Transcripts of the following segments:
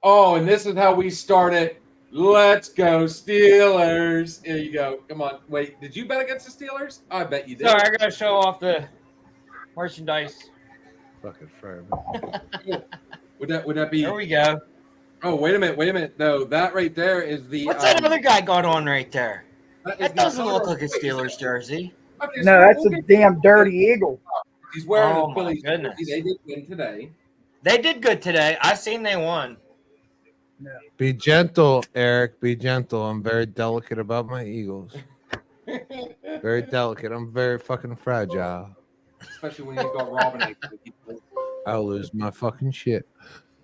Oh, and this is how we start it. Let's go Steelers. Here you go. Come on. Wait, did you bet against the Steelers? I bet you did. Sorry, I gotta show off the merchandise. Fucking firm. Would that be? There we go. Oh, wait a minute. No, that right there is the. What's that other guy got on right there? That That doesn't look like a Steelers jersey. Okay, No, that's a damn dirty eagle. He's wearing Oh, his my Phillies goodness. jersey. They did win today. They did good today. I seen they won. Be gentle, Eric. Be gentle. I'm very delicate about my Eagles. Very delicate. I'm very fucking fragile. Especially when you go Robin. I'll lose my fucking shit.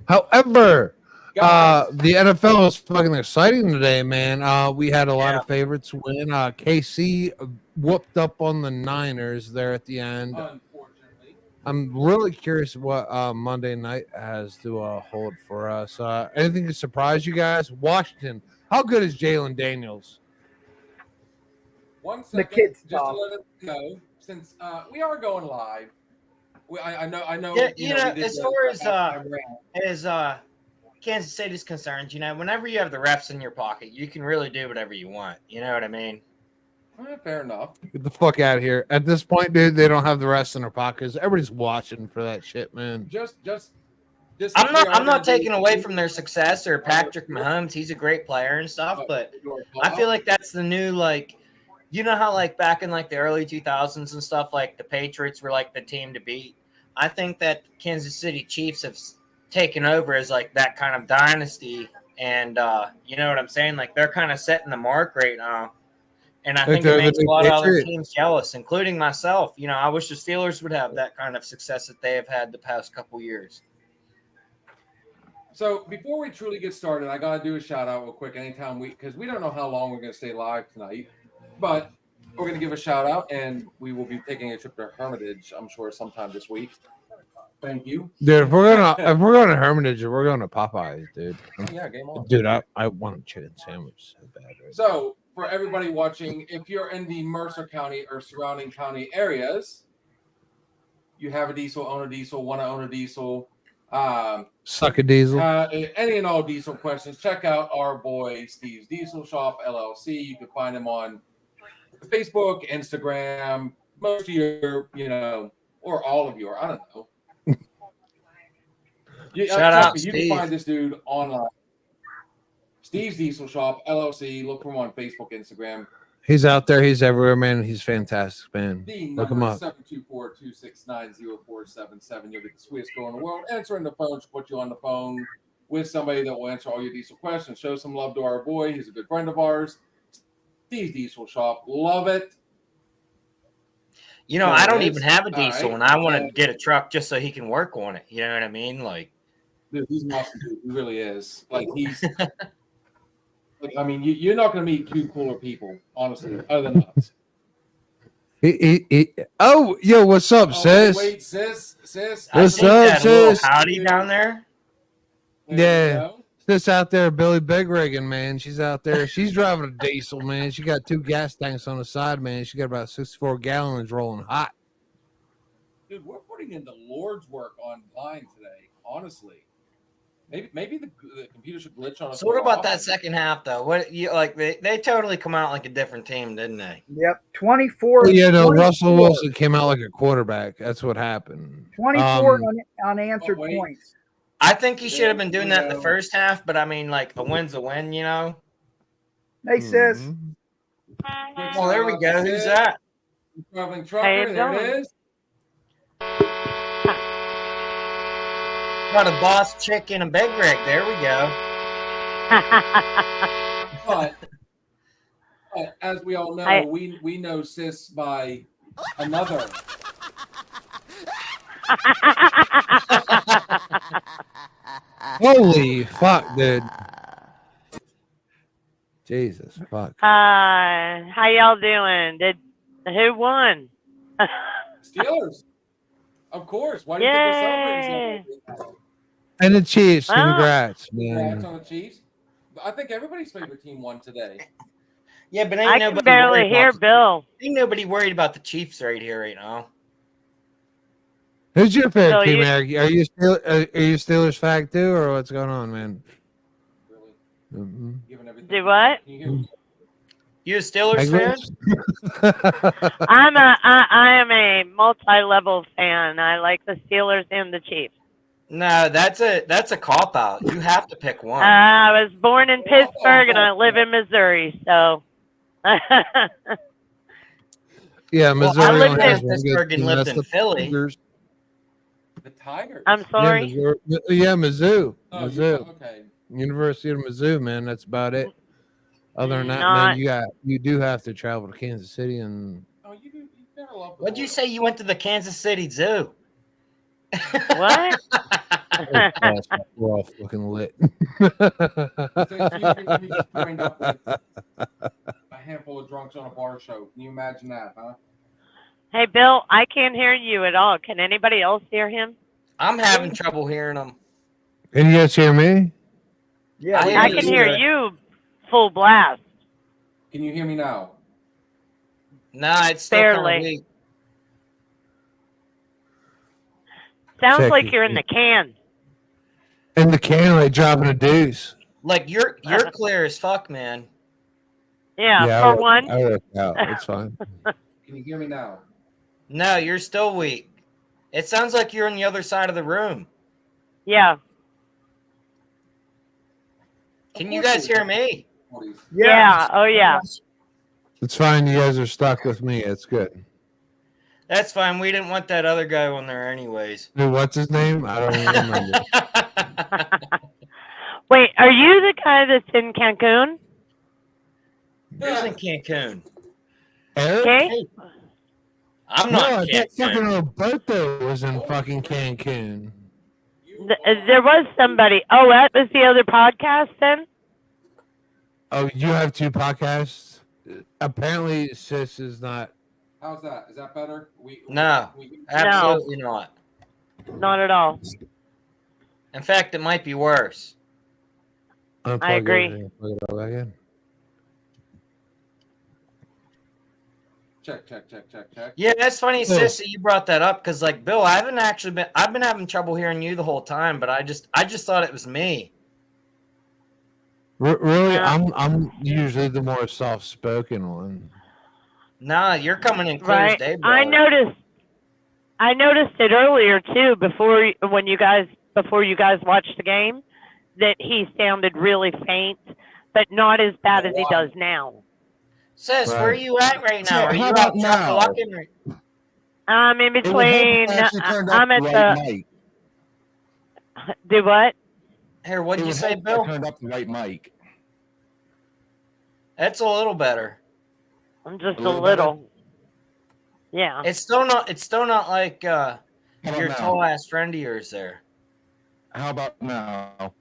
However, Guys, the NFL is fucking exciting today, man. We had a lot Yeah. of favorites win. KC whooped up on the Niners there at the end. unfortunately. I'm really curious what Monday night has to hold for us. Anything to surprise you guys? Washington. How good is Jalen Daniels? 1 The second, kids just to talk. let it know, since we are going live. I know. Yeah, we did as the far as halftime rant. Kansas City's concerned, whenever you have the refs in your pocket, you can really do whatever you want. You know what I mean? Fair enough. Get the fuck out of here. At this point, dude, they don't have the rest in their pockets. Everybody's watching for that shit, man. Just I'm not taking away from their success or Patrick Mahomes. He's a great player and stuff, but I feel like that's the new, like, you know how, like, back in, like, the early 2000s and stuff, like, the Patriots were, like, the team to beat. I think that Kansas City Chiefs have taken over as, like, that kind of dynasty, and you know what I'm saying? Like, they're kind of setting the mark right now, and I think it makes a lot of other teams jealous, including myself. I wish the Steelers would have that kind of success that they have had the past couple years. So before we truly get started, I gotta do a shout out real quick. Anytime because we don't know how long we're gonna stay live tonight, but we're gonna give a shout out, and we will be taking a trip to Hermitage, I'm sure, sometime this week. Thank you, Dude, if we're going to Hermitage, we're going to Popeyes, dude. Yeah, game on. Dude, I want a chicken sandwich so bad. Right? So for everybody watching, if you're in the Mercer County or surrounding county areas, you have a diesel, own a diesel, want to own a diesel. Suck a diesel. Any and all diesel questions, check out our boy Steve's Diesel Shop LLC. You can find him on Facebook, Instagram, most of your, or all of your, I don't know. Shout out, You Steve. can find this dude online. Steve's Diesel Shop LLC. Look for him on Facebook, Instagram. He's out there. He's everywhere, man. He's fantastic, man. The Look him number up. 724-269-0477. You'll get the sweetest girl in the world. Answering the phone, she'll put you on the phone with somebody that will answer all your diesel questions. Show some love to our boy. He's a good friend of ours. Steve's Diesel Shop. Love it. I don't even have a diesel, right. and I want to get a truck just so he can work on it. You know what I mean? Like, Dude, he's an awesome dude. He really is. Like, he's like, I mean, you're not going to meet two cooler people, honestly, other than us. Oh, yo, what's up, sis? Wait, sis. I What's think up, that little sis? howdy down there. There you Sis out there, Billy Big Rigging, man. She's out there. She's driving a diesel, man. She got 2 gas tanks on the side, man. She got about 64 gallons rolling hot. Dude, we're putting in the Lord's work online today, honestly. Maybe the computer should glitch on us. So what about that second half though? What you like? They totally come out like a different team, didn't they? Yep. 24. Well, yeah, no, 24 Russell Wilson came out like a quarterback. That's what happened. 24 unanswered Oh, wait. points. I think he should have been doing that in the first half, but I mean, like a win's a win, you know. Hey, sis. Mhm. Well, there we go. Who's that? Traveling How trucker. you There doing? it is. Got a boss chick in a big rig. There we go. But as we all know, I- we know sis by another. Holy fuck, dude. Jesus fuck. How y'all doing? Who won? Steelers. Of course. Why do you think we're celebrating something? And the Chiefs, Wow. congrats, Congrats man. on the Chiefs. I think everybody's favorite team won today. Yeah, but I ain't can nobody barely worried hear about Bill. ain't nobody worried about the Chiefs right here right now. Who's your favorite So team, you- Eric? Are you Steelers fact too, or what's going on, man? Really, Mhm. given everything. Do what? Can you hear me? You a Steelers fan? Penguins? I am a multi-level fan. I like the Steelers and the Chiefs. No, that's a cop out. You have to pick one. I was born in Pittsburgh and I live in Missouri, so. Yeah, Missouri I lived only in has one good Pittsburgh and team, lived that's in the Philly. Tigers. The Tigers. I'm sorry. Yeah, Mizzou. Oh, Mizzou. okay. University of Mizzou, man. That's about it. Other than that, Not- man, you do have to travel to Kansas City and Oh, you gotta love the What'd you Lord. say you went to the Kansas City Zoo? What? we're all fucking lit. You just joined up with a handful of drunks on a bar show. Can you imagine that, huh? Hey, Bill, I can't hear you at all. Can anybody else hear him? I'm having trouble hearing them. Can you guys hear me? Yeah. I we hear I you can good. hear you full blast. Can you hear me now? Nah, it's still kind Barely. of weak. Sounds Check like it. you're in the can. In the can, like dropping a deuce. Like you're clear as fuck, man. Yeah, I for work- one. I work out. It's fine. Can you hear me now? No, you're still weak. It sounds like you're on the other side of the room. Yeah. Can you guys hear me? Yeah. Oh, yeah. It's fine. You guys are stuck with me. It's good. That's fine. We didn't want that other guy on there anyways. Dude, what's his name? I don't even remember. Wait, are you the guy that's in Cancun? Who's in Cancun? Eric? Okay. I'm No, not I in thought fucking Cancun. Roberto was in fucking Cancun. There was somebody. Oh, that was the other podcast then? Oh, you have two podcasts? Apparently, Sis is not. How's that? Is that better? No. Absolutely not. Not at all. In fact, it might be worse. Unplug agree. everything and plug it all back in. Check. Yeah, that's funny, Yeah. Sissy. You brought that up because, like, Bill, I've been having trouble hearing you the whole time, but I just thought it was me. Really, Yeah. I'm usually the more soft-spoken one. Nah, you're coming in clear as Right. day, I brother. noticed it earlier too before you guys watched the game that he sounded really faint, but not as bad as he does now. Sis, Right. where are you at right now? Yeah, Are you how out about now? chock-a-locking right- I'm in It would help if between. I actually turned I'm up at the the. right mic. Do what? Here, what It did you would say, help if I Bill? turned up the right mic. That's a little better. I'm just A a little little. Yeah. It's still not like How about your now? tall ass friend of yours there. How about now?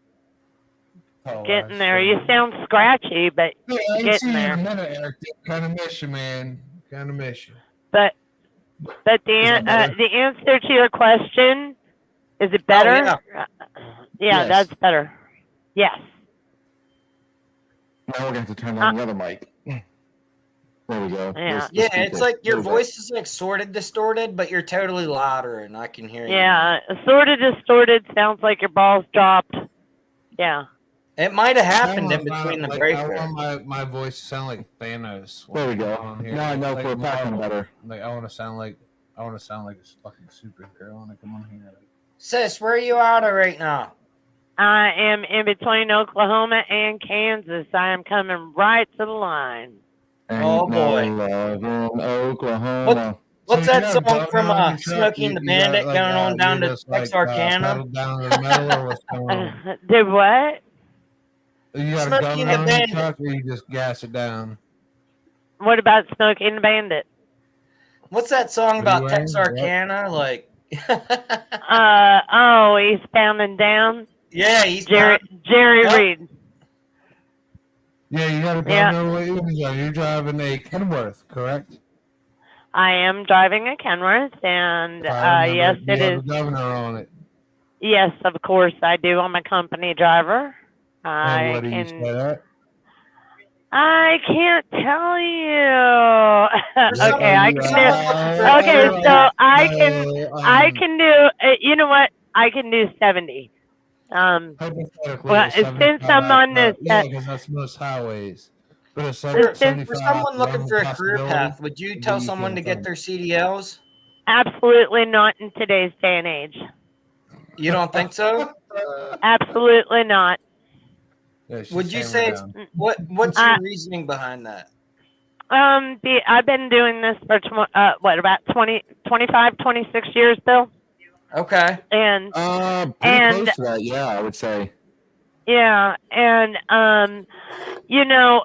Getting there. You sound scratchy, but Yeah, I ain't Getting seen you in a there. minute, Eric. Kind of miss you, man. Kind of miss you. but the that better? the answer to your question, is it better? yeah. Yeah, Yes. that's better. Yes. Now we're going to have to turn on the other mic. There we go. Yeah. Let's Yeah, keep it's it. like your There we go. voice is like sort of distorted, but you're totally louder, and I can hear you. Yeah. Sort of distorted. Sounds like your balls dropped. Yeah. It might have happened I in between the want breaker. I want my voice to sound like Thanos. There we when go. I'm on here. Now I know Like for a fact I'm Marvel. better. Like I want to sound like a fucking superhero when I come on here. Sis, where are you out of right now? I am in between Oklahoma and Kansas. I am coming right to the line. Oh, Ain't boy. no love in Oklahoma. What's So you that got a song gun from on your truck? Smokey and the You got, Bandit like, going on down you're to just, like, Texarkana? pedal down to the metal, or what's going on? Did what? You got Smokey a gun and the on your Bandit. truck, or you just gas it down? What about Smokey and the Bandit? What's that song What are you about wearing? Texarkana? Like, Oh, Eastbound and Down. yeah, he's Jerry Yep. Reed. Yeah, you got a gun Yeah. there. What you're driving a Kenworth, correct? I am driving a Kenworth, and If I remember, yes, you it have is. a governor on it. Yes, of course I do. I'm a company driver. And what do you say that? I can't tell you. Okay, I can do. Okay, so I can do. You know what? I can do 70. Hypothetically, Well, a since 75 I'm on this, yeah, because that's most highways. But a For 75 someone looking for a career possibility, path, would you tell you someone to can't get find. their CDLs? absolutely not in today's day and age. You don't think so? Absolutely not. Yeah, she's Would you hammered say it's down. what's your reasoning behind that? I've been doing this for about 25, 26 years, Bill. Okay. And Pretty close to that, yeah, I would say. yeah, and you know,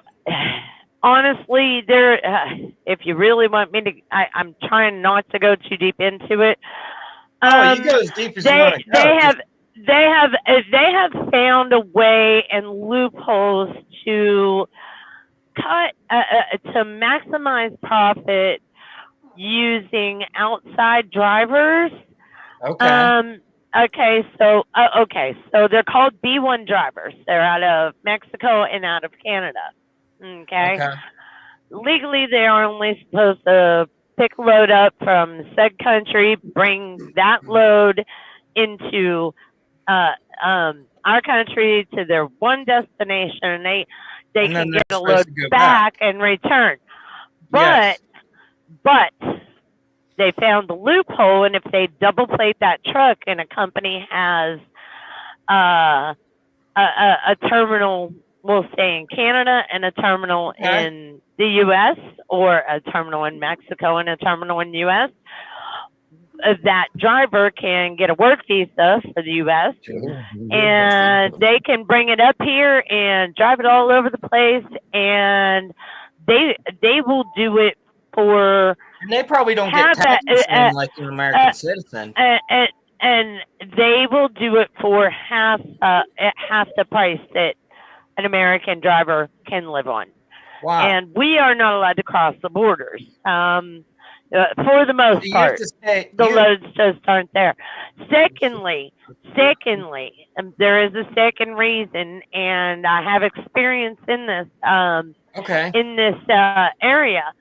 honestly, if you really want me to, I'm trying not to go too deep into it. You go as deep as you want to go. They have found a way and loopholes to cut to maximize profit using outside drivers. Okay. Okay, so they're called B1 drivers. They're out of Mexico and out of Canada. Okay. Legally, they are only supposed to pick a load up from said country, bring that load into our country to their one destination, and they And then can they're get a supposed load to go back and return. Yes. But they found the loophole, and if they double plate that truck and a company has a terminal, we'll say in Canada, and a terminal in the U.S., or a terminal in Mexico and a terminal in the U.S., that driver can get a work visa for the U.S. and they can bring it up here and drive it all over the place, and they will do it for. And they probably don't get taxed like an American citizen. And they will do it for half the price that an American driver can live on. Wow. And we are not allowed to cross the borders. For the most part, the loads just aren't there. Secondly, there is a second reason, and I have experience in this. In this area,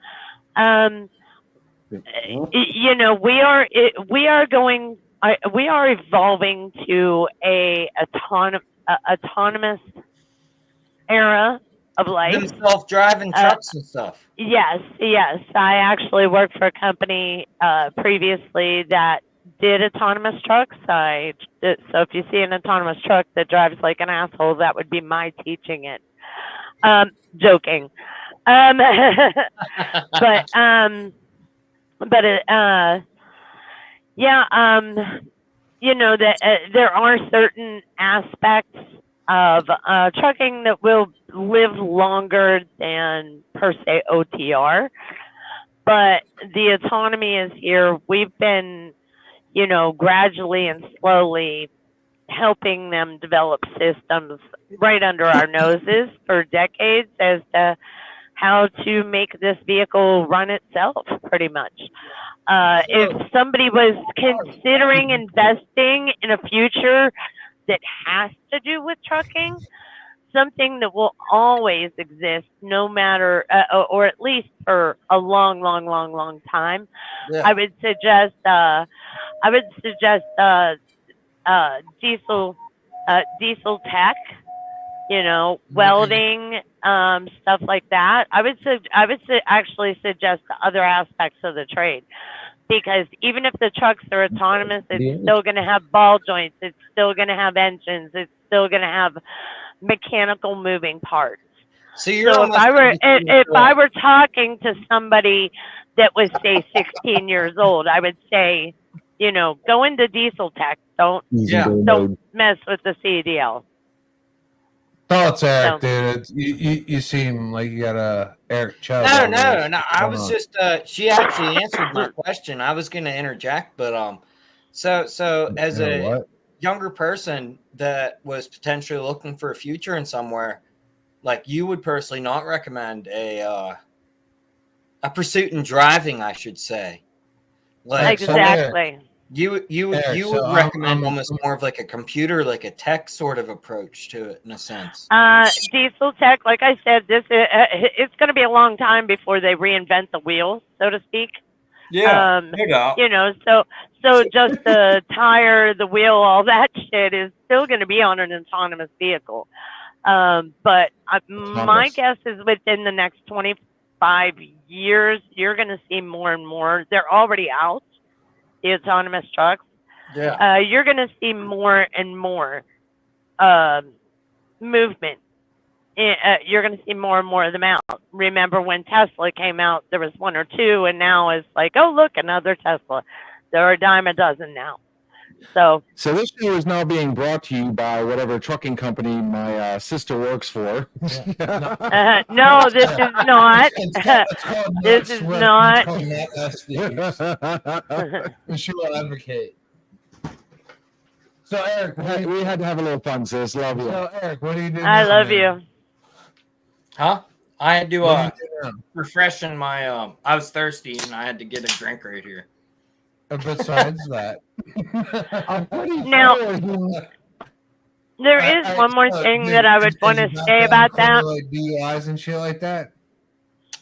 you know, we are evolving to a autonomous era of life. Them self-driving trucks and stuff. Yes. I actually worked for a company previously that did autonomous trucks. So if you see an autonomous truck that drives like an asshole, that would be my teaching it. Joking. You know that there are certain aspects of trucking that will live longer than per se OTR, but the autonomy is here. We've been, you know, gradually and slowly helping them develop systems right under our noses for decades as to how to make this vehicle run itself, pretty much. If somebody was considering investing in a future that has to do with trucking, something that will always exist, no matter, or at least for a long time. I would suggest diesel tech welding, stuff like that. I would actually suggest other aspects of the trade, because even if the trucks are autonomous, it's still going to have ball joints. It's still going to have engines. It's still going to have mechanical moving parts. So you're So if I were talking to somebody that was, say, 16 years old, I would say, go into diesel tech. Don't mess with the CDL. Thoughts, Eric, dude. You seem like you got a Eric Chubb. No. I was just she actually answered my question. I was going to interject, but so as a younger person that was potentially looking for a future in somewhere, like, you would personally not recommend a pursuit in driving, I should say. Like, exactly. You would recommend almost more of like a computer, like a tech sort of approach to it, in a sense. Diesel tech, like I said, it's going to be a long time before they reinvent the wheel, so to speak. Yeah, no doubt. So just the tire, the wheel, all that shit is still going to be on an autonomous vehicle. But my guess is within the next 25 years, you're going to see more and more. They're already out, the autonomous trucks. Yeah. You're going to see more and more movement. You're going to see more and more of them out. Remember when Tesla came out, there was one or two, and now it's like, oh, look, another Tesla. There are a dime a dozen now. So this show is now being brought to you by whatever trucking company my sister works for. no, this is not. This is not. She will advocate. So Eric, we had to have a little fun, sis. Love you. So Eric, what do you do? I love you. Huh? I had to refreshing my I was thirsty and I had to get a drink right here. Besides that, now there is one more thing that I would want to say about that. Like DUIs and shit like that.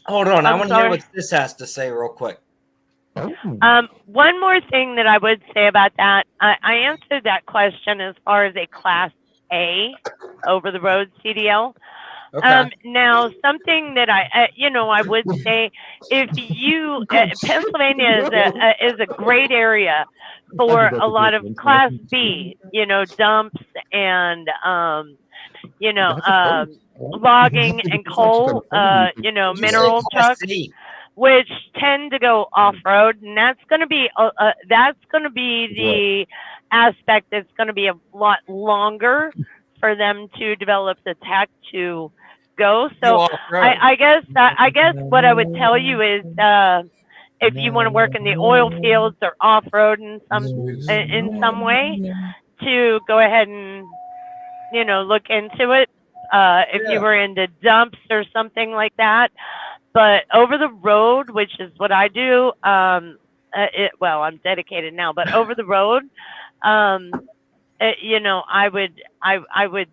Hold on, I want to hear what this has to say real quick. One more thing that I would say about that. I answered that question as far as a Class A over the road CDL. Okay. Now, something that I would say, if you Pennsylvania is a great area for a lot of Class B, dumps and logging and coal, mineral trucks, which tend to go off road, and that's going to be the aspect that's going to be a lot longer for them to develop the tech to go. So I guess what I would tell you is if you want to work in the oil fields or off road in some way, to go ahead and look into it. If you were into dumps or something like that. But over the road, which is what I do, I'm dedicated now, but over the road, I would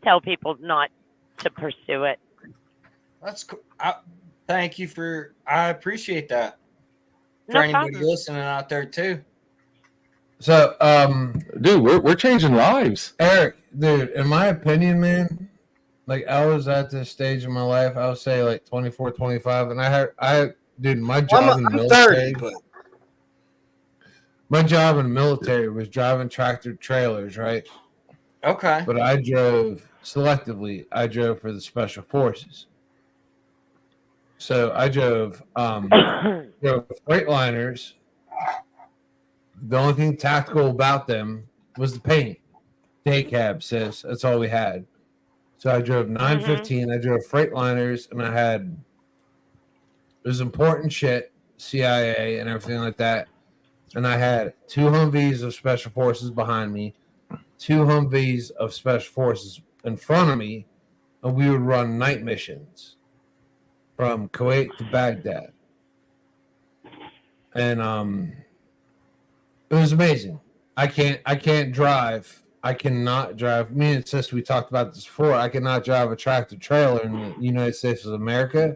tell people not to pursue it. That's cool. Thank you I appreciate that. For anybody listening out there too. So, dude, we're changing lives. Eric, dude, in my opinion, man, like, I was at this stage in my life, I would say like 24, 25, and my job in the military. 30, my job in the military was driving tractor trailers, right? Okay. But I drove selectively. I drove for the Special Forces. So I drove Freightliners. The only thing tactical about them was the paint. Day cab, sis. That's all we had. So I drove 915. I drove Freightliners, and it was important shit, CIA and everything like that. And I had 2 Humvees of Special Forces behind me, 2 Humvees of Special Forces in front of me, and we would run night missions from Kuwait to Baghdad. And it was amazing. I can't drive. I cannot drive. Me and Sis, we talked about this before. I cannot drive a tractor trailer in the United States of America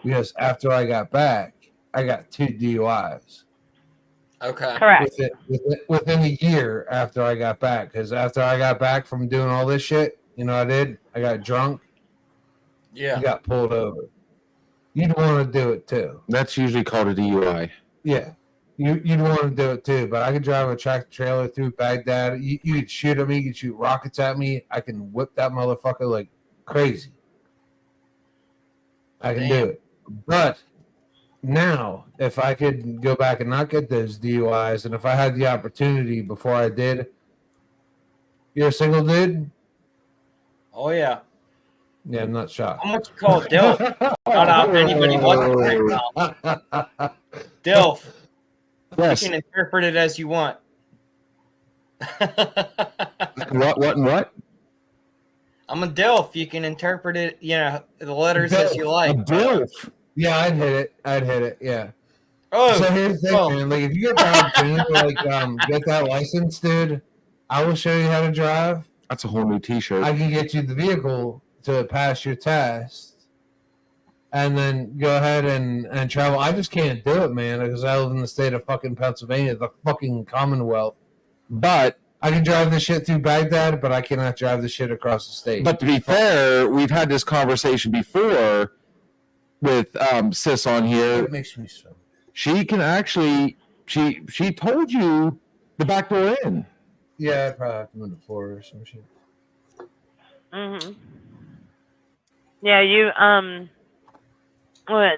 because after I got back, I got 2 DUIs. Okay. Correct. Within a year after I got back, because after I got back from doing all this shit, You know what I did? I got drunk. Yeah. I got pulled over. You'd want to do it too. That's usually called a DUI. Yeah. You'd want to do it too, but I could drive a tractor trailer through Baghdad. You could shoot at me, you could shoot rockets at me. I can whip that motherfucker like crazy. I can do it. But now, if I could go back and not get those DUIs, and if I had the opportunity before I did, you're a single dude? Oh yeah. Yeah, I'm not shocked. How much you call Dilf? Shout out to anybody watching right now. Dilf. Yes. You can interpret it as you want. What? I'm a Dilf. You can interpret it, the letters as you like. A DILF. Yeah, I'd hit it. Yeah. Oh, So here's the thing, man. Like, if you get the opportunity to get that license, dude, I will show you how to drive. That's a whole new T-shirt. I can get you the vehicle to pass your test, and then go ahead and travel. I just can't do it, man, because I live in the state of fucking Pennsylvania, the fucking Commonwealth. But I can drive this shit through Baghdad, but I cannot drive this shit across the state. But to be fair, we've had this conversation before with Sis on here. It makes me so. She can actually. She told you the back door in. Yeah, I'd probably have to move the floor or some shit. Mhm. Yeah, you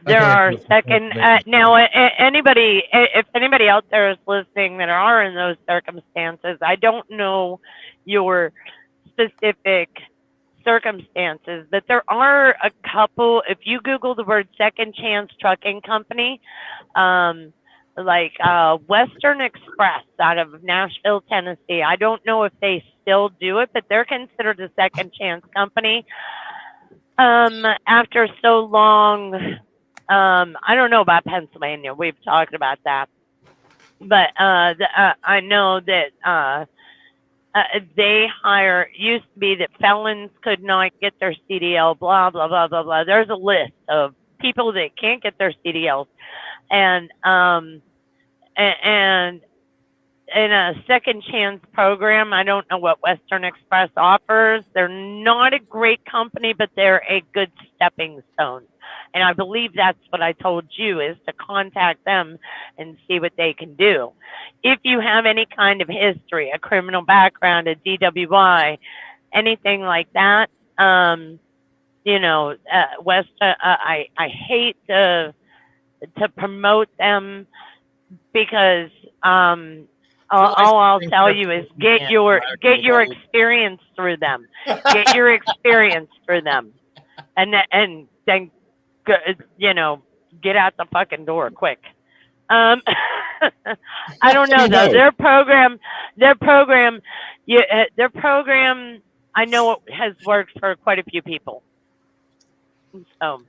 there are second now. Anybody, if anybody out there is listening that are in those circumstances, I don't know your specific circumstances, but there are a couple. If you Google the word Second Chance Trucking Company, like Western Express out of Nashville, Tennessee. I don't know if they still do it, but they're considered a second chance company. After so long, I don't know about Pennsylvania. We've talked about that, but I know that they hire. Used to be that felons could not get their CDL. Blah blah blah blah blah. There's a list of people that can't get their CDLs, and in a second chance program, I don't know what Western Express offers. They're not a great company, but they're a good stepping stone. And I believe that's what I told you, is to contact them and see what they can do. If you have any kind of history, a criminal background, a DWI, anything like that, I hate to promote them, because all I'll tell you is get your experience through them. Get your experience through them, and then get out the fucking door quick. I don't know though. Their program, I know it has worked for quite a few people. So,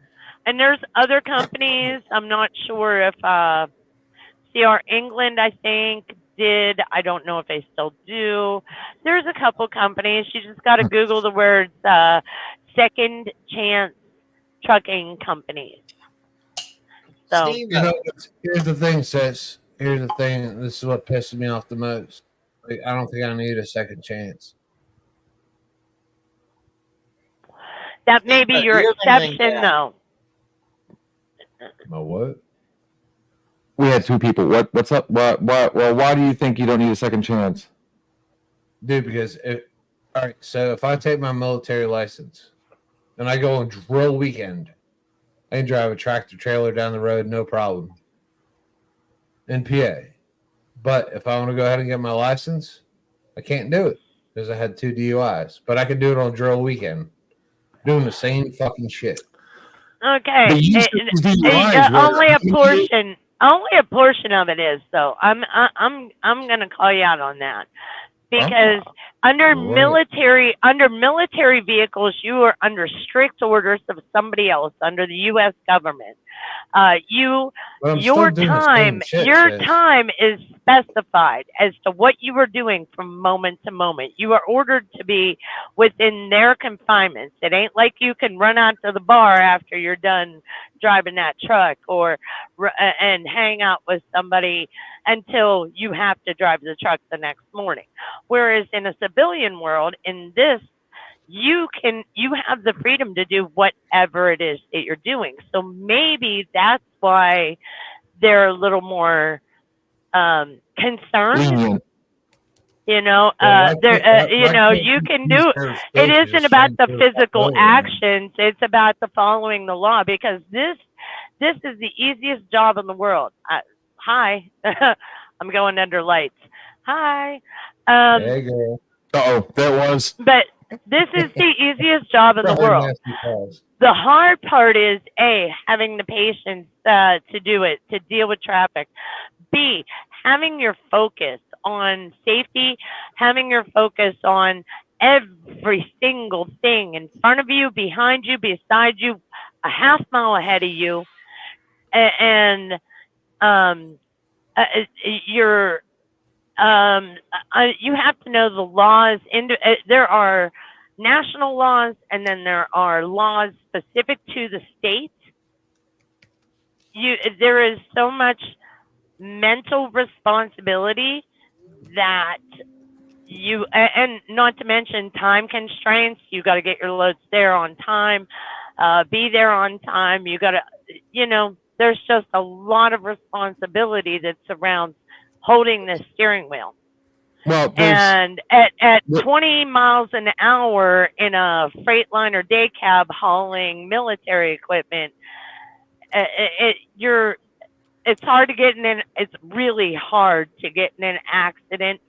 and there's other companies. I'm not sure if CR England, I think, did. I don't know if they still do. There's a couple companies. You just got to Google the words Second Chance Trucking Companies. So, Steve, here's the thing, sis. Here's the thing. This is what pisses me off the most. Like, I don't think I need a second chance. that may be your exception, though. My what? We had two people. What's up? Well, why do you think you don't need a second chance? Dude, because all right, so if I take my military license and I go on drill weekend, I can drive a tractor trailer down the road, no problem, in PA. But if I want to go ahead and get my license, I can't do it because I had 2 DUIs. But I can do it on drill weekend, doing the same fucking shit. Okay, only a portion of it is, though. I'm gonna call you out on that, because under military vehicles, you are under strict orders of somebody else, under the U.S. government. Your time is specified as to what you are doing from moment to moment. You are ordered to be within their confinements. It ain't like you can run out to the bar after you're done driving that truck, or and hang out with somebody until you have to drive the truck the next morning. Whereas in a civilian world, in this you have the freedom to do whatever it is that you're doing. So maybe that's why they're a little more concerned. Lenient. You know, Well, you can do it. Isn't about the physical actions. It's about the following the law, because this is the easiest job in the world. Hi, I'm going under lights. Hi. There you go. Oh, there was. But this is the easiest job in the world. The hard part is having the patience to do it, to deal with traffic. B, having your focus on safety, having your focus on every single thing in front of you, behind you, beside you, a half mile ahead of you, and you have to know the laws. There are national laws, and then there are laws specific to the state. There is so much mental responsibility that and not to mention time constraints. You got to get your loads there on time, be there on time. You got to, there's just a lot of responsibility that surrounds holding the steering wheel. Well, and at 20 miles an hour in a Freightliner day cab hauling military equipment, it's hard to get in it's really hard to get in an accident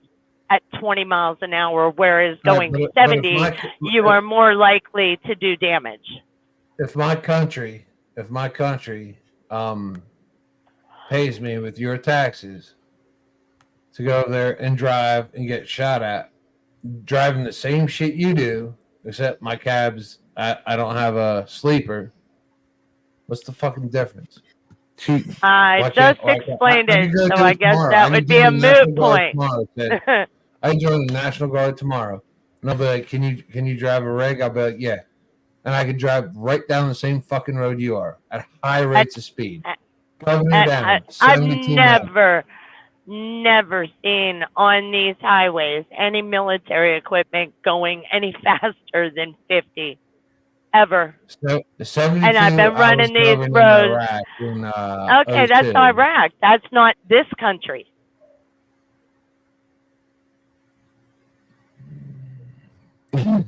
at 20 miles an hour, whereas going 70, you are more likely to do damage. If my country pays me with your taxes to go there and drive and get shot at, driving the same shit you do, except my cabs, I don't have a sleeper. What's the fucking difference? I just explained it, so I guess that would be a moot point. I join the National Guard tomorrow, and I'll be like, "Can you drive a rig?" I'll be like, "Yeah," and I can drive right down the same fucking road you are at high rates of speed. I've never seen on these highways any military equipment going any faster than 50. Ever. So, and I've been running these roads. Okay, that's Iraq. That's not this country. I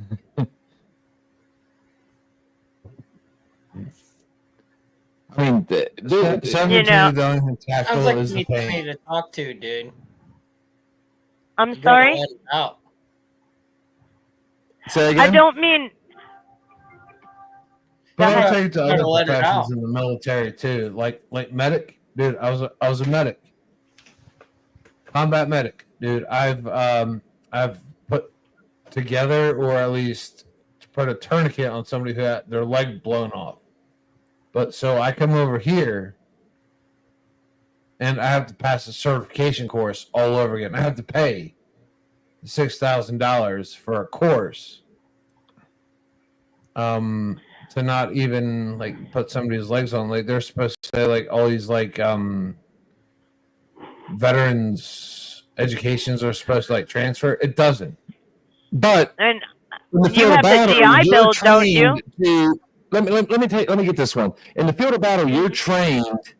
mean, sounds like you need to talk to, dude. I'm sorry? Say again? I don't mean... But I'll take it to other professions in the military too, like medic, dude. I was a medic, combat medic, dude. I've put together, or at least put a tourniquet on somebody who had their leg blown off. But so I come over here, and I have to pass a certification course all over again. I have to pay $6,000 for a course. To not even like put somebody's legs on, like they're supposed to say like all these like veterans educations are supposed to like transfer. It doesn't. But and you have the GI Bill, don't you? Let me get this one. In the field of battle, you're trained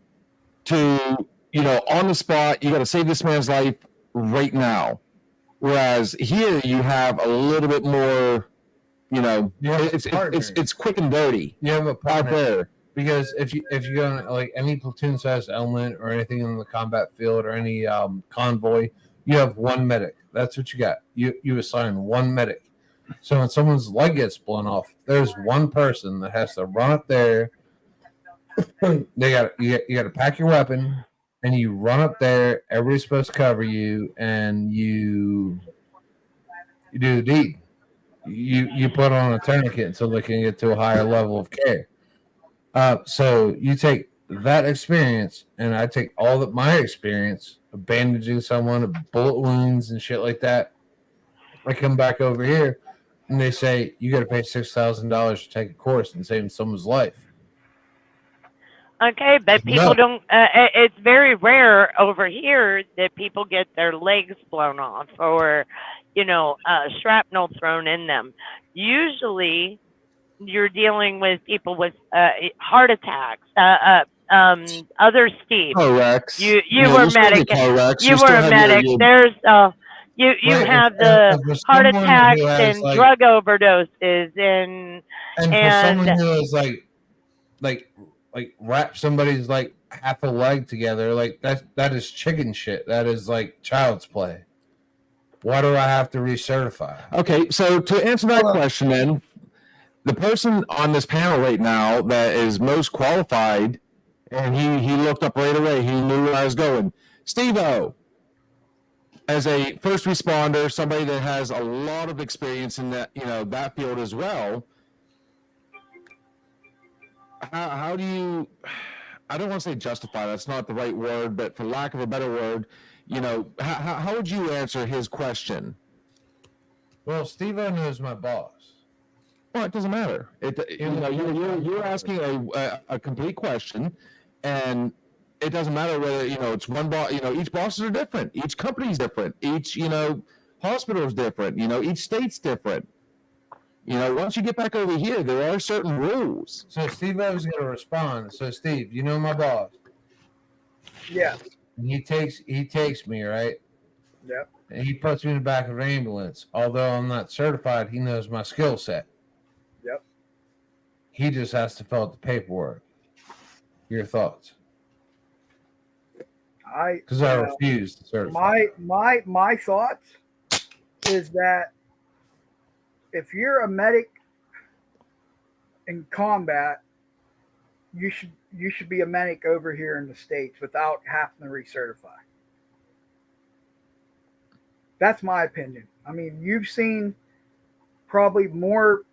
to, on the spot, you got to save this man's life right now. Whereas here you have a little bit more. It's quick and dirty. You have a partner there, because if you go in like any platoon size element or anything in the combat field or any convoy, you have one medic. That's what you got. You assign one medic. So when someone's leg gets blown off, there's one person that has to run up there. You got to pack your weapon, and you run up there. Everybody's supposed to cover you, and you do the deed. You put on a tourniquet until they can get to a higher level of care. So you take that experience, and I take all of my experience of bandaging someone, of bullet wounds and shit like that. I come back over here, and they say you got to pay $6,000 to take a course and save someone's life. Okay, but people don't. It's very rare over here that people get their legs blown off, or shrapnel thrown in them. Usually, you're dealing with people with heart attacks, other Steve. Correct. You were a medic. You were a medic. There's you Right, have if the there's heart someone attacks who has, and like- drug overdoses and And for someone who is like wrap somebody's like half a leg together, like that is chicken shit. That is like child's play. Why do I have to recertify? Okay, so to answer that question, then, the person on this panel right now that is most qualified, and he looked up right away. He knew where I was going. Steve-O, as a first responder, somebody that has a lot of experience in that field as well. How do you? I don't want to say justify. That's not the right word, but for lack of a better word, how would you answer his question? Well, Steve-O knows my boss. Well, it doesn't matter. You're asking a complete question, and it doesn't matter whether it's one boss. Each bosses are different. Each company's different. Each hospital is different. Each state's different. Once you get back over here, there are certain rules. So Steve-O is going to respond. So Steve, you know my boss. Yeah. He takes me, right? Yep. And he puts me in the back of an ambulance. Although I'm not certified, he knows my skill set. Yep. He just has to fill out the paperwork. Your thoughts? Because I refuse to certify. My thoughts is that if you're a medic in combat, you should be a medic over here in the States without having to recertify. That's my opinion. I mean, you've seen probably more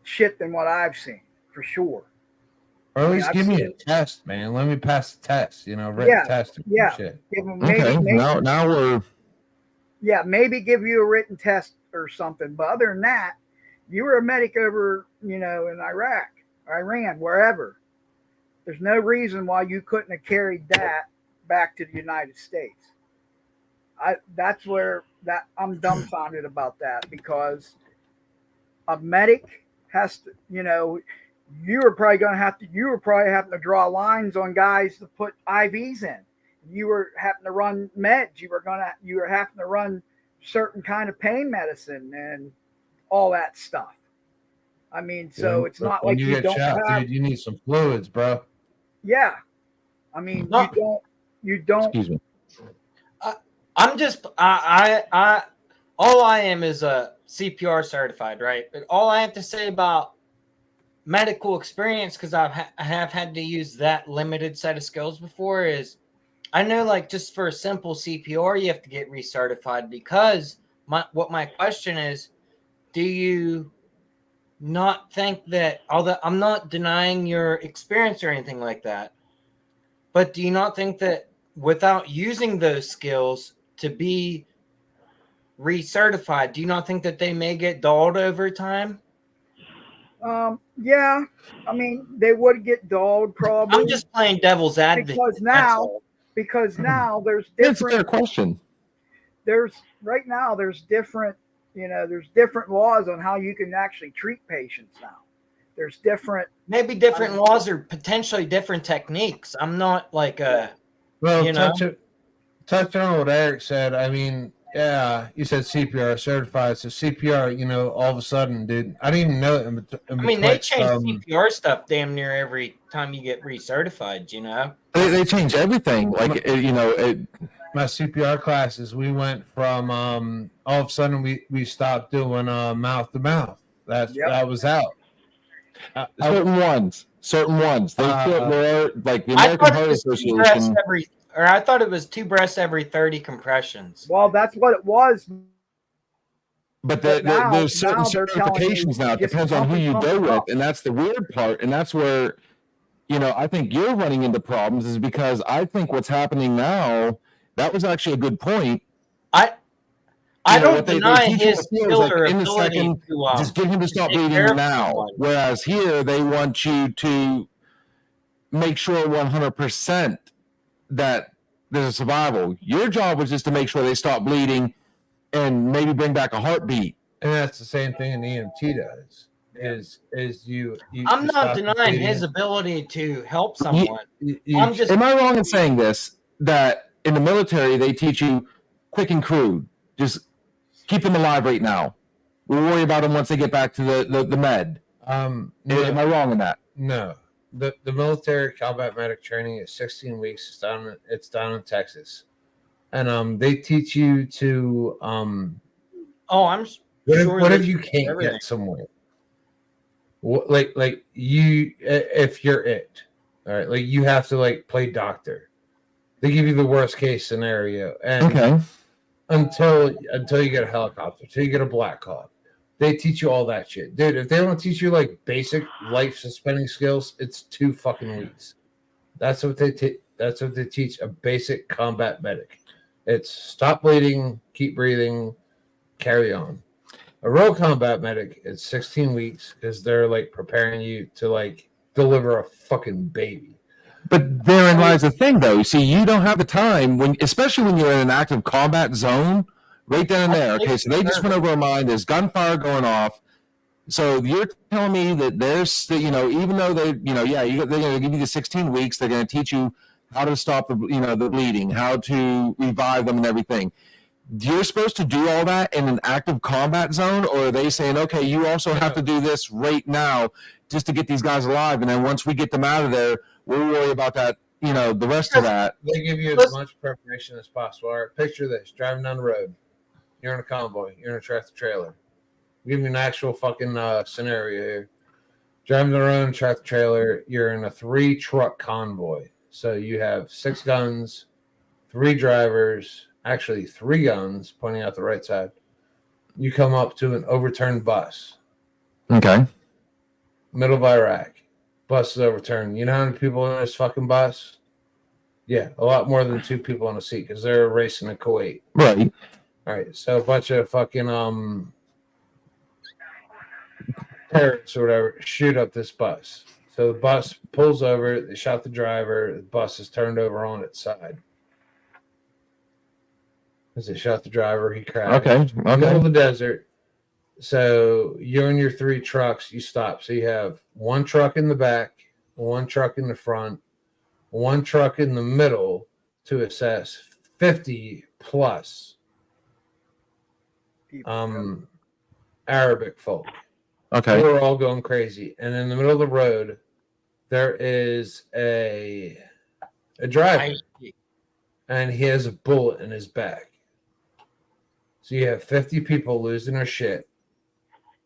shit than what I've seen, for sure. Or at least I've give me a seen- test, man. Let me pass the test, written Yeah, test. yeah. Shit. Give them Okay, maybe, now we're yeah, maybe give you a written test or something. But other than that, you were a medic over, in Iraq, Iran, wherever. There's no reason why you couldn't have carried that back to the United States. That's where I'm dumbfounded about that, because a medic has to, you were probably having to draw lines on guys to put IVs in. You were having to run meds. You were having to run certain kind of pain medicine and all that stuff. I mean, so it's not when like you you get don't shot, have. dude, you need some fluids, bro. Yeah, I mean, No. you don't. excuse me. I'm just I all I am is a CPR certified, right? But all I have to say about medical experience, because I have had to use that limited set of skills before, is I know, like, just for a simple CPR you have to get recertified, because my question is, do you not think that, although I'm not denying your experience or anything like that, but do you not think that without using those skills to be recertified, do you not think that they may get dulled over time? Yeah, I mean, they would get dulled probably. I'm just playing devil's advocate. Because now there's That's a fair different. question. There's different. There's different laws on how you can actually treat patients now. There's different. Maybe different laws or potentially different techniques. I'm not like a. Well, You know? touch on what Eric said. I mean, yeah, you said CPR certified. So CPR, all of a sudden, dude, I didn't even know it. I mean, they change CPR stuff damn near every time you get recertified. They change everything. Like my CPR classes, we went from all of a sudden we stopped doing mouth to mouth. That was out. certain ones. They fit more, like the I American thought it Heart was 2 breaths Association. I thought it was 2 breaths every 30 compressions. Well, that's what it was. But But now there's certain they're telling you certifications now. It just depends on who you pump go it with, up. and that's the weird part. And that's where, I think you're running into problems, is because I think what's happening now. That was actually a good point. I don't what they deny teach you in his the field is skill like, or in the ability second, to just get him to stop take bleeding care of now. someone. Whereas here, they want you to make sure 100% that there's a survival. Your job was just to make sure they stop bleeding and maybe bring back a heartbeat. And that's the same thing an EMT does. Is you I'm you not stop the denying bleeding. his ability to help someone. You- I'm just Am I wrong in saying this? That in the military they teach you quick and crude, just keep them alive right now. We'll worry about them once they get back to the med. no, Am I wrong in that? no. The military combat medic training is 16 weeks. It's down in Texas, and they teach you to I'm What if, sure what that if you can't everything. get somewhere? What, like you, if you're it, all right, like you have to like play doctor. They give you the worst case scenario, and Okay. until you get a helicopter, until you get a Black Hawk, they teach you all that shit, dude. If they don't teach you like basic life suspending skills, it's 2 fucking weeks. That's what they that's what they teach a basic combat medic. It's stop bleeding, keep breathing, carry on. A real combat medic is 16 weeks because they're like preparing you to like deliver a fucking baby. But therein lies the thing, though. See, you don't have the time especially when you're in an active combat zone, right then and there. Okay, so they just went over a mine. There's gunfire going off. So you're telling me that there's, even though they're going to give you the 16 weeks, they're going to teach you how to stop the bleeding, how to revive them, and everything. You're supposed to do all that in an active combat zone, or are they saying, okay, you also have to do this right now just to get these guys alive, and then once we get them out of there, we'll worry about that, the rest of that. They give you as much preparation as possible. All right, picture this: driving down the road, you're in a convoy, you're in a tractor trailer. Give me an actual fucking scenario here. Driving down the road in a tractor trailer, you're in a 3-truck convoy. So you have 6 guns, 3 drivers, actually 3 guns pointing out the right side. You come up to an overturned bus. Okay. Middle of Iraq. Bus is overturned. You know how many people in this fucking bus? Yeah, a lot more than 2 people on a seat because they're racing to Kuwait. Right. All right, so a bunch of fucking terrorists or whatever shoot up this bus. So the bus pulls over. They shot the driver. The bus is turned over on its side. As they shot the driver, he crashed. Okay. In the middle of the desert. So you're in your 3 trucks. You stop. So you have 1 truck in the back, 1 truck in the front, 1 truck in the middle to assess 50 plus Arabic folk. Okay. We're all going crazy. And in the middle of the road, there is a driver, and he has a bullet in his back. So you have 50 people losing their shit.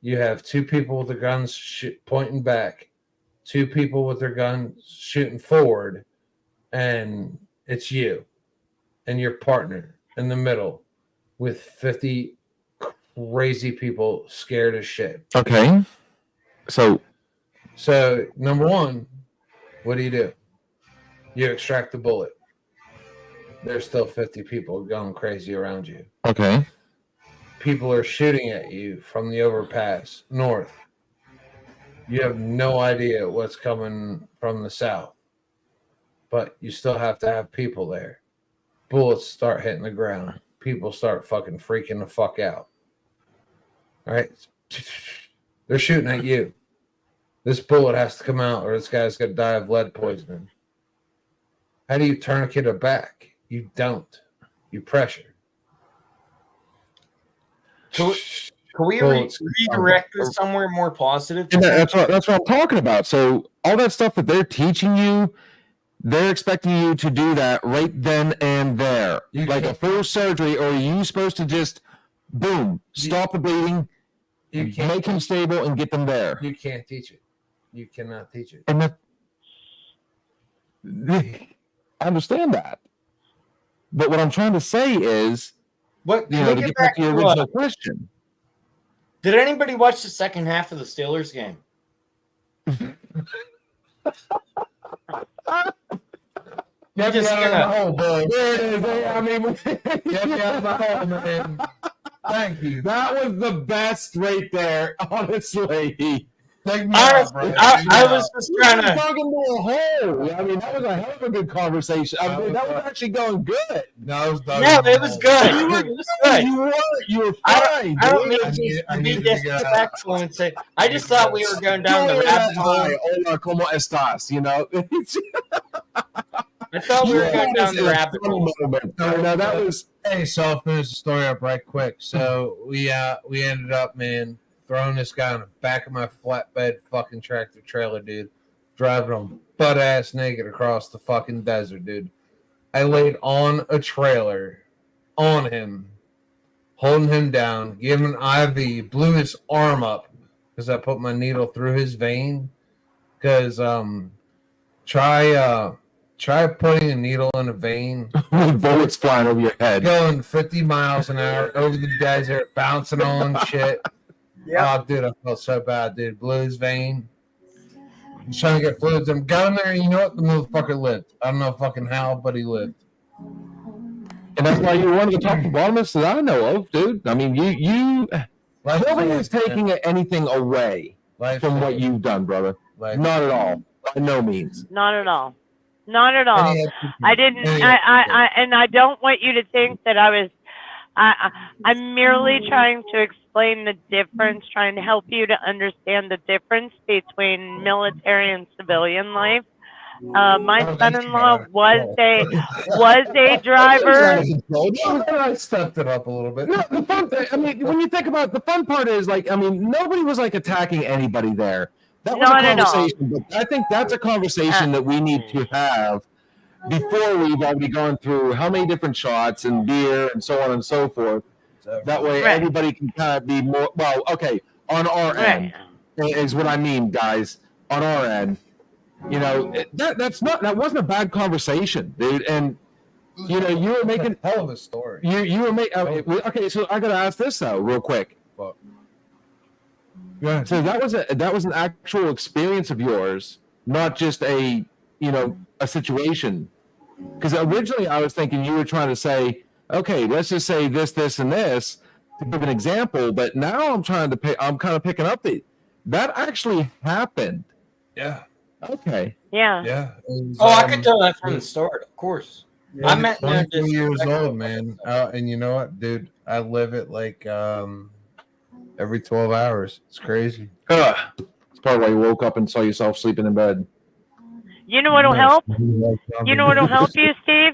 You have 2 people with their guns pointing back, 2 people with their guns shooting forward, and it's you and your partner in the middle with 50 crazy people scared as shit. Okay. So number 1, what do? You extract the bullet. There's still 50 people going crazy around you. okay. People are shooting at you from the overpass north. You have no idea what's coming from the south, but you still have to have people there. Bullets start hitting the ground. People start fucking freaking the fuck out. All right. They're shooting at you. This bullet has to come out or this guy's going to die of lead poisoning. How do you tourniquet a back? You don't. You pressure. Can we redirect this somewhere more positive? And that's what I'm talking about. So all that stuff that they're teaching you, they're expecting you to do that right then and there, like a full surgery, or are you supposed to just boom, stop the bleeding, make him stable, and get them there? You can't teach it. You cannot teach it. And I understand that, but what I'm trying to say is, What? to get back to your original question. Did anybody watch the second half of the Steelers game? Get me just out of gonna- the hole, bro. There it is. I mean, get me out of the hole, man. Thank you. That was the best right there, honestly. Take me I out, bro. Take me I out. was just We trying were to. talking to a hole. I mean, that was a hell of a good conversation. I mean, that was actually going good. No, it was done. No, it was good. You were It was good. You were I fine. I don't dude. mean to I be needed to get out. disrespectful and say. I just thought we were going down the rabbit hole. Hi, hola, ¿cómo estás? You know, I thought we were going down the rabbit hole. No, that was Hey, so I'll finish the story up right quick. So we ended up, man, throwing this guy on the back of my flatbed fucking tractor trailer, dude. Driving him butt ass naked across the fucking desert, dude. I laid on a trailer on him, holding him down, giving him IV, blew his arm up because I put my needle through his vein. Because try putting a needle in a vein, with bullets flying over your head. going 50 miles an hour over the desert, bouncing on shit. Yeah. Oh, dude, I felt so bad, dude. Blew his vein. He's trying to get fluids. I'm going there, and you know what? The motherfucker lived. I don't know fucking how, but he lived. And that's why you're one of the top bottomists that I know of, dude. I mean, you nobody is taking anything away from what you've done, brother. Not at all. By no means. Not at all. Not at all. I didn't. And I don't want you to think that I was. I'm merely trying to explain the difference, trying to help you to understand the difference between military and civilian life. My son-in-law was a driver. I stepped it up a little bit. No, the fun thing, I mean, when you think about it, the fun part is like, I mean, nobody was like attacking anybody there. That was Not a at all. conversation, but I think that's a conversation that we need to have before we've already gone through how many different shots and beer and so on and so forth. That way, Right. everybody can kind of be more. Well, okay, on our end is what I mean, guys. On our end, you know, that wasn't a bad conversation, dude. And you know, you were making hell of a story. you were making. Okay, so I gotta ask this though, real quick. Yeah. So that was an actual experience of yours, not just a situation. Because originally I was thinking you were trying to say, okay, let's just say this, and this to give an example. But now I'm kind of picking up that actually happened. Yeah. Okay. Yeah. Yeah. It was, Oh, I could tell that from the start, of course. Yeah. I meant no 22 years disrespect. old, man. And you know what, dude? I live it like every 12 hours. It's crazy. It's probably why you woke up and saw yourself sleeping in bed. You know what'll help? You know what'll help you, Steve?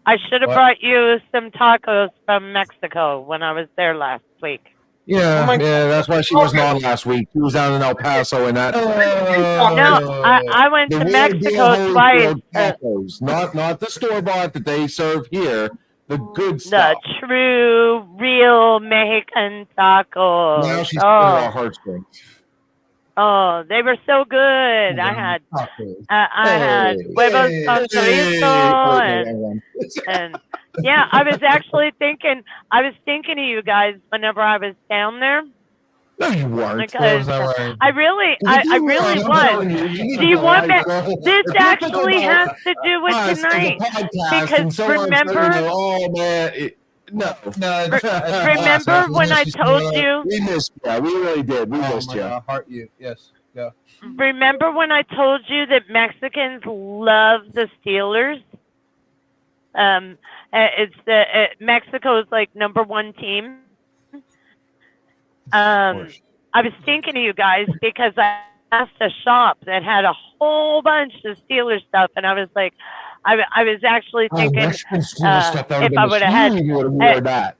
I should have What? brought you some tacos from Mexico when I was there last week. Yeah, Oh my that's why she wasn't on last week. She was down in El Paso and that. No, I went to The real Mexico deal twice. Holyfield tacos, not the store bought that they serve here. The good The stuff. true, real Mexican tacos. Now she's pulling our Oh, heartstrings. oh, they were so good. I had huevos con chorizo and yeah, I was thinking of you guys whenever I was down there. No, you weren't. Because I really was. Do you want me- This actually has to do with tonight. Because remember- oh man, no. Remember when I told you? We missed you. We really did. We Oh missed my you. God, heart you. Yes. Go. Remember when I told you that Mexicans love the Steelers? Mexico's like #1 team. I was thinking of you guys because I asked a shop that had a whole bunch of Steelers stuff, and I was like, I was actually thinking Mexican Steelers stuff, that if I would have had. you would have worn that.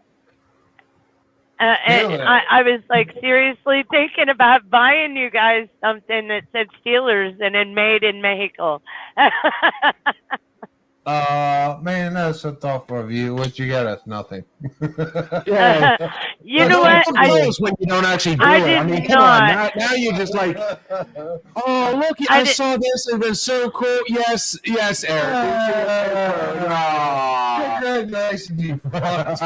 And Really? I was like seriously thinking about buying you guys something that said Steelers and then made in Mexico. Man, that's so thoughtful of you. What you got us? Nothing. Yeah. You know what? I when you don't actually do I it. I did mean, come on. not. Now you're just like, oh, look, I I did- saw this. It's been so cool. Yes, Eric. Congratulations, you fuck.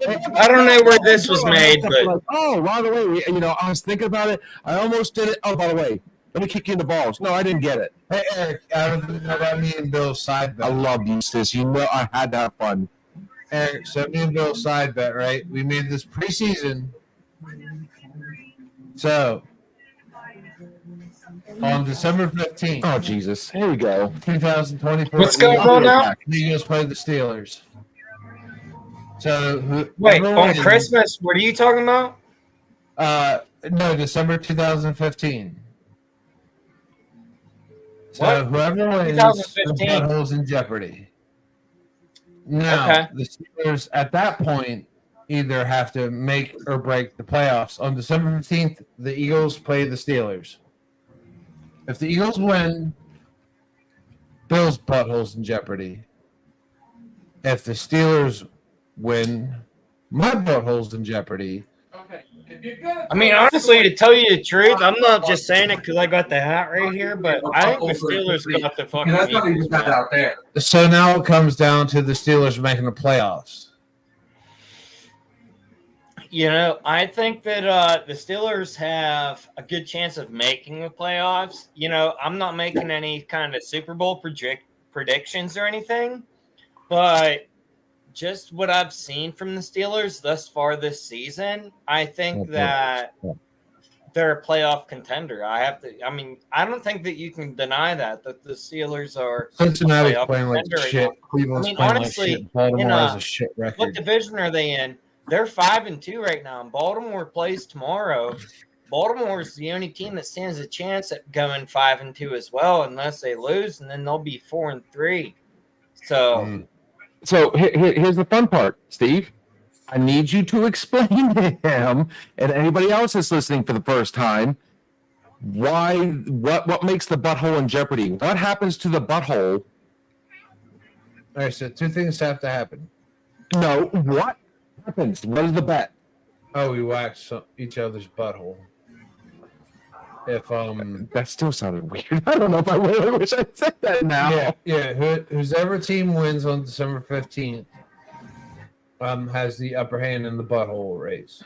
I don't know where this was made, but Like, oh, by the way, I was thinking about it. I almost did it. Oh, by the way, let me kick you in the balls. No, I didn't get it. Hey, Eric, I don't know about me and Bill's side I bet. love you, sis. You know I had to have fun. Eric, so me and Bill's side bet, right? We made this preseason So on December 15th, Oh Jesus! Here we go. 2024, What's going on now? the Eagles play the Steelers. So Wait, whoever on wins- Christmas? What are you talking about? No, December 2015. So What? whoever wins, 2015. the butthole's in jeopardy. Now, Okay. the Steelers at that point either have to make or break the playoffs. On December 15th, the Eagles play the Steelers. If the Eagles win, Bill's butthole's in jeopardy. If the Steelers win, my butthole's in jeopardy. Okay. If you're gonna I mean, honestly, to tell you the truth, I'm not just saying it because I got the hat right here, but I think the Steelers got the fucking. that's not even Eagles, that man. out there. So now it comes down to the Steelers making the playoffs. You know, I think that the Steelers have a good chance of making the playoffs. You know, I'm not making any kind of Super Bowl predictions or anything, but just what I've seen from the Steelers thus far this season, I think that they're a playoff contender. I mean, I don't think that you can deny that the Steelers are Cincinnati's playoff playing like contender shit. right now. Cleveland's I mean, playing honestly, like shit. Baltimore in, has a shit What record. division are they in? They're 5-2 right now, and Baltimore plays tomorrow. Baltimore is the only team that stands a chance at going 5-2 as well, unless they lose, and then they'll be 4-3. So, So here's the fun part, Steve. I need you to explain to him and anybody else that's listening for the first time what makes the butthole in jeopardy. What happens to the butthole? All right, so two things have to happen. No, what happens? What is the bet? Oh, we wax each other's butthole. If That still sounded weird. I don't know if I really wish I said that now. whoever team wins on December 15th has the upper hand in the butthole race.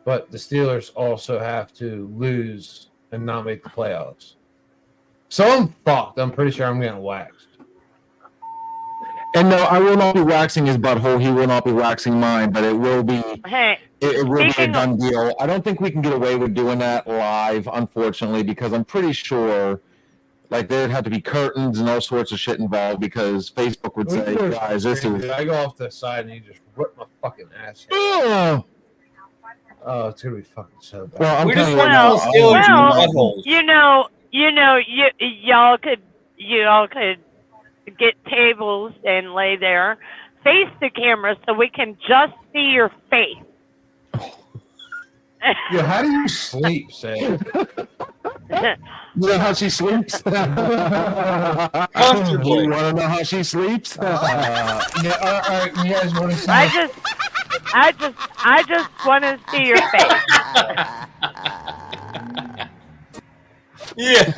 But the Steelers also have to lose and not make the playoffs. So I'm fucked. I'm pretty sure I'm getting waxed. And no, I will not be waxing his butthole. He will not be waxing mine, but it will be. Hey, It will be a Speaking done deal. I don't think we can get away with doing that live, unfortunately, because I'm pretty sure, like, there'd have to be curtains and all sorts of shit involved because Facebook would say, guys, this is. I go off the side and you just rip my fucking ass. Oh, Oh, it's gonna be fucking so bad. well, I'm We just telling want you to right tell Steelers Well, buttholes. y'all could get tables and lay there, face the camera so we can just see your face. Yeah, how do you sleep, Sam? You know how she sleeps? You Comfortably. want to know how she sleeps? Yeah, all right, you guys want to see? I just want to see your face. Yeah.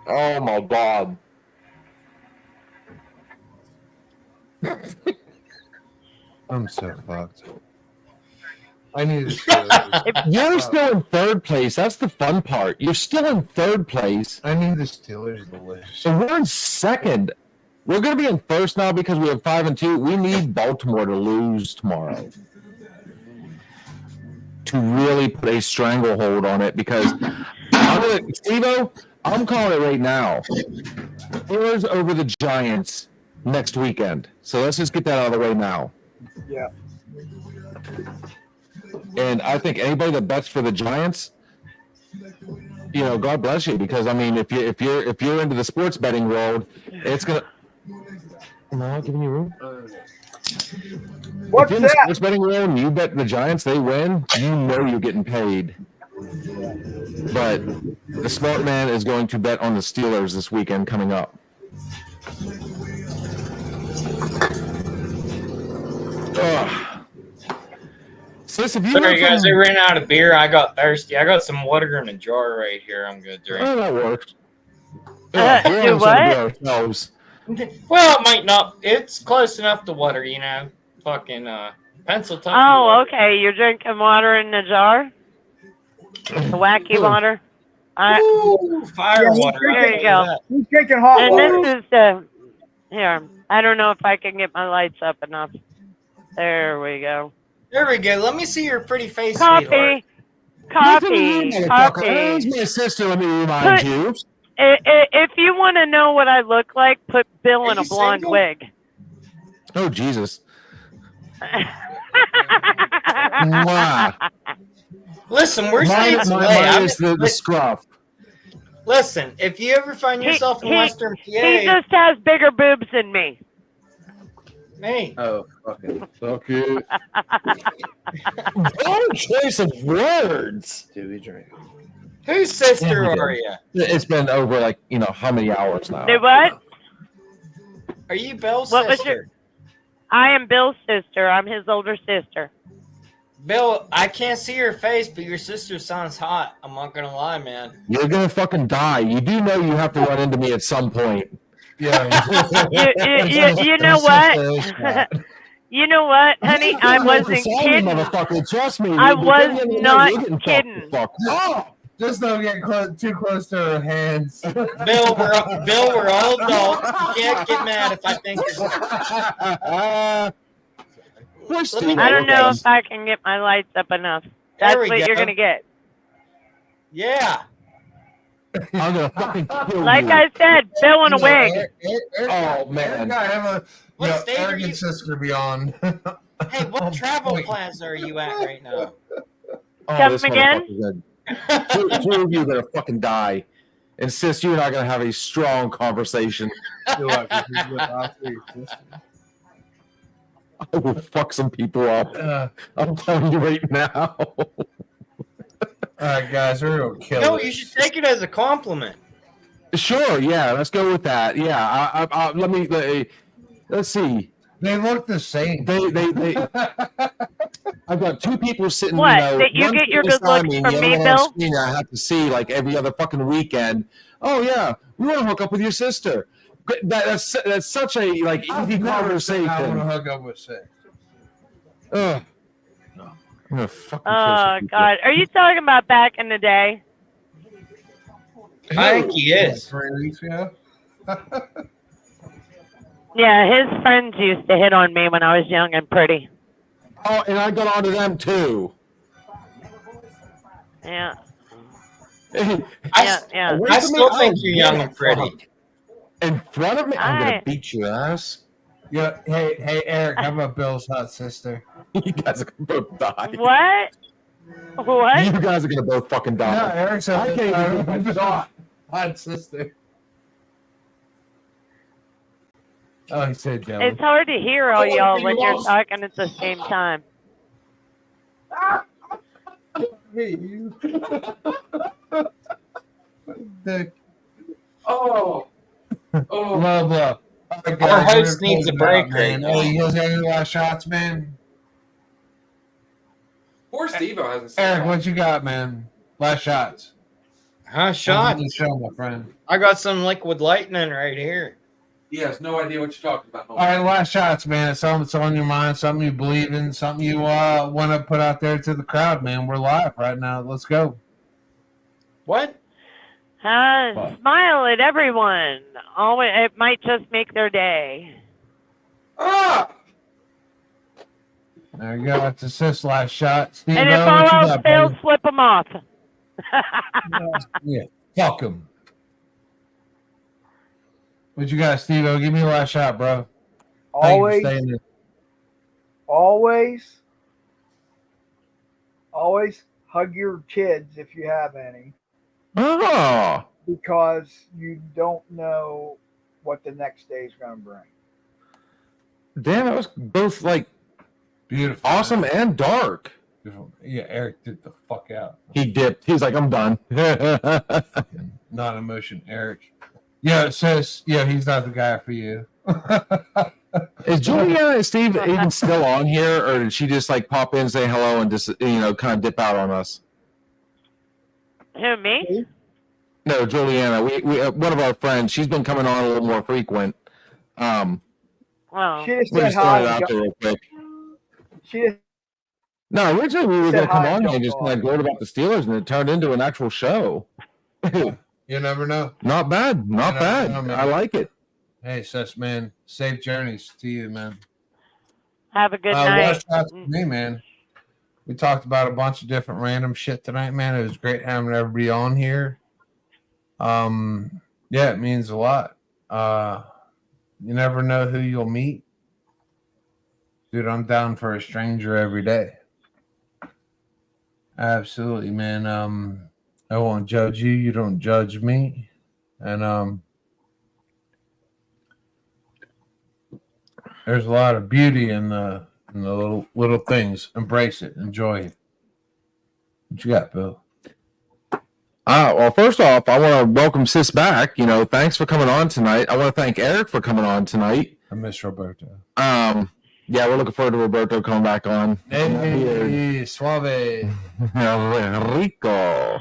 Oh my god. I'm so fucked. I need to. You're still in third place. That's the fun part. You're still in third place. I need the Steelers to lose. So we're in second. We're going to be in first now because we have 5-2. We need Baltimore to lose tomorrow to really put a stranglehold on it because Steve-O, I'm calling it right now. Steelers over the Giants next weekend. So let's just get that out of the way now. Yeah. And I think anybody that bets for the Giants, you know, God bless you, because I mean, if you're into the sports betting world, it's gonna. Am I not giving you room? What's If you're in the that? sports betting world and you bet the Giants, they win. You know you're getting paid. But the smart man is going to bet on the Steelers this weekend coming up. Ugh. Sis, if you Sorry, went guys. from- I ran out of beer. I got thirsty. I got some water in a jar right here. I'm going to drink. Oh, that works. Do We're almost what? gonna be ourselves. Well, it might not. It's close enough to water, you know. Fucking pencil tucky. Oh, water. okay. You're drinking water in the jar? The wacky water? Ooh, fire Yeah, water. there you go. He's drinking hot And water. this is here. I don't know if I can get my lights up enough. There we go. There we go. Let me see your pretty face, sweetheart. coffee. There's my sister, let me remind Put- you. If you want to know what I look like, put Bill in Are a you blonde single? wig. Oh, Jesus. Mwah. Listen, we're Mine states away. is the scruff. Listen, if you ever find He- yourself in he- Western He PA, just has bigger boobs than me. me. Oh, fucking Fuck you. Wrong choice of words. Dewey drink. Whose sister Yeah. are you? It's been over like, how many hours now? Do what? Are you Bill's What was sister? I am Bill's sister. I'm his older sister. Bill, I can't see your face, but your sister sounds hot. I'm not gonna lie, man. You're gonna fucking die. You do know you have to run into me at some point. Yeah. You know what? You know what, honey? I wasn't Sorry, kidding. motherfucker. Trust me. I Before was the end of the not night, you're getting kidding. fucked. Oh, just don't get too close to her hands. Bill, we're all adults. You can't get mad if I think you're. I don't know if I can get my lights up enough. That's There we what you're go. gonna get. Yeah. I'm gonna fucking kill Like you. I said, Bill in a wig. Oh, man. I have a What state are arrogant you- sister beyond. Hey, what travel plaza are you at right now? Oh, Come this again? motherfucker's dead. Two of you are gonna fucking die. And sis, you and I are gonna have a strong conversation. I will fuck some people up. I'm telling you right now. All right, guys, we're gonna kill No, this. you should take it as a compliment. Sure, yeah, let's go with that. Yeah, let's see. They look the same. They I've got two people sitting. What, That you one get your sitting good beside looks and from the me, other one on Bill? screen I have to see like every other fucking weekend. Oh yeah, we want to hook up with your sister. That's such a like easy conversation. I want to hook up with Sid. Ugh. I'm gonna fucking kill Oh some people. God, are you talking about back in the day? I think he is. 3 weeks ago. Yeah, his friends used to hit on me when I was young and pretty. Oh, and I got onto them too. Yeah, Yeah. yeah. I still think you're young and pretty. In front of me, I'm gonna Hi. beat your ass. Yeah. Hey, Eric. How about Bill's hot sister? You guys are gonna both die. What? What? You guys are gonna both fucking No, die. Eric's a I can't even get a shot. hot sister. Oh, he said jelly. It's hard to hear all y'all when you're talking at the same time. Hey, you. Dick. Oh. Oh. Blah, blah. All right, Our guys, host we're needs a closing break out, right man. now. Hey, you guys got any last shots, man? Poor Steve-O hasn't seen Eric, that. what you got, man? Last shots. Huh, shot? The show, my friend. I got some liquid lightning right here. He has no idea what you're talking about. All right, last shots, man. It's something that's on your mind, something you believe in, something you want to put out there to the crowd, man. We're live right now. Let's go. What? Smile at everyone. Always, it might just make their day. Ah! There you go. That's a sis last shot. Steve, And if what all you else got, fails, buddy? flip them off. Yeah, fuck him. What you got, Steve? Give me a last shot, bro. Thank you for Always, staying there. always hug your kids if you have any, Oh, because you don't know what the next day is going to bring. damn! That was both like Beautiful. awesome and dark. Beautiful. Yeah, Eric did the fuck out. He dipped. He's like, I'm done. Not emotion, Eric. Yeah, it says, yeah, he's not the guy for you. Is Juliana and Steve even still on here, or did she just like pop in, say hello, and just kind of dip out on us? Who, me? No, Juliana. We one of our friends. She's been coming on a little more frequent. Well, She just We're said just throwing it hi. out there real quick. She just No, originally we were Said going to come hi, on here and jumped just on. kind of gloat about the Steelers, and it turned into an actual show. You never know. Not bad, not Yeah, bad. no, man. I like it. Hey, sus, man. Safe journeys to you, man. have a good night. Last shot to me, man. We talked about a bunch of different random shit tonight, man. It was great having everybody on here. Yeah, it means a lot. You never know who you'll meet. Dude, I'm down for a stranger every day. Absolutely, man. I won't judge you. You don't judge me. And there's a lot of beauty in the little things. Embrace it. Enjoy it. What you got, Bill? Well, first off, I want to welcome Sis back. You know, thanks for coming on tonight. I want to thank Eric for coming on tonight. I miss Roberto. Yeah, we're looking forward to Roberto coming back on. Hey, suave. Rico.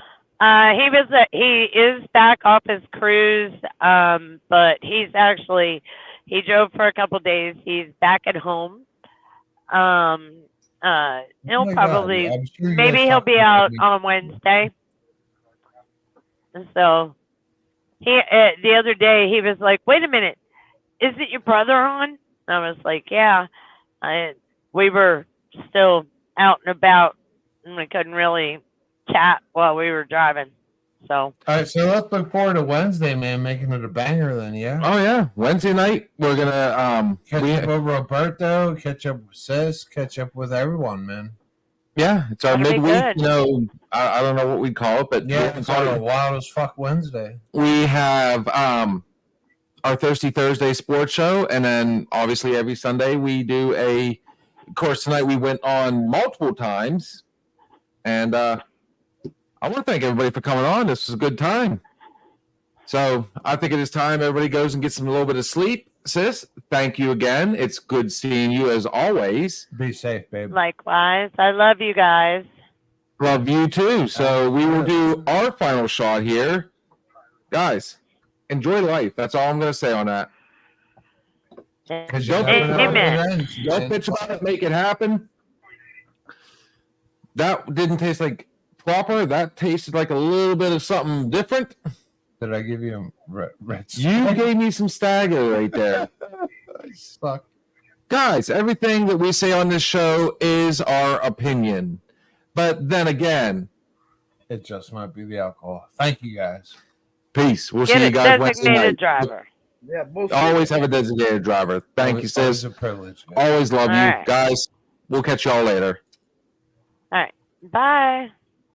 He is back off his cruise, but he drove for a couple days. He's back at home. He'll probably maybe he'll be out on Wednesday. And so the other day he was like, "Wait a minute, isn't your brother on?" I was like, "Yeah." We were still out and about, and we couldn't really chat while we were driving. So, All right, so let's look forward to Wednesday, man, making it a banger then, yeah? Oh yeah, Wednesday night we're gonna Catch up with Roberto, catch up with Sis, catch up with everyone, man. yeah, it's our That'll be midweek. good. You know, I don't know what we call it, but Yeah, it's on a wild as fuck Wednesday. we have our Thirsty Thursday sports show, and then obviously every Sunday we do a. Of course, tonight we went on multiple times, and I want to thank everybody for coming on. This was a good time. So I think it is time everybody goes and gets a little bit of sleep. Sis, thank you again. It's good seeing you as always. Be safe, babe. likewise, I love you guys. Love you too. So we will do our final shot here. Guys, enjoy life. That's all I'm going to say on that. Because Don't- Amen. Don't bitch about it. Make it happen. That didn't taste like proper. That tasted like a little bit of something different. Did I give you a red You gave me some stagger right there. suck? Guys, everything that we say on this show is our opinion. But then again, It just might be the alcohol. Thank you, guys. peace. We'll Get see a you guys Wednesday designated night. driver. Yeah, bullshit. Always have a designated driver. Thank you, Always sis. a privilege. guys. Always love All you. right. Guys, we'll catch y'all later. All right. Bye.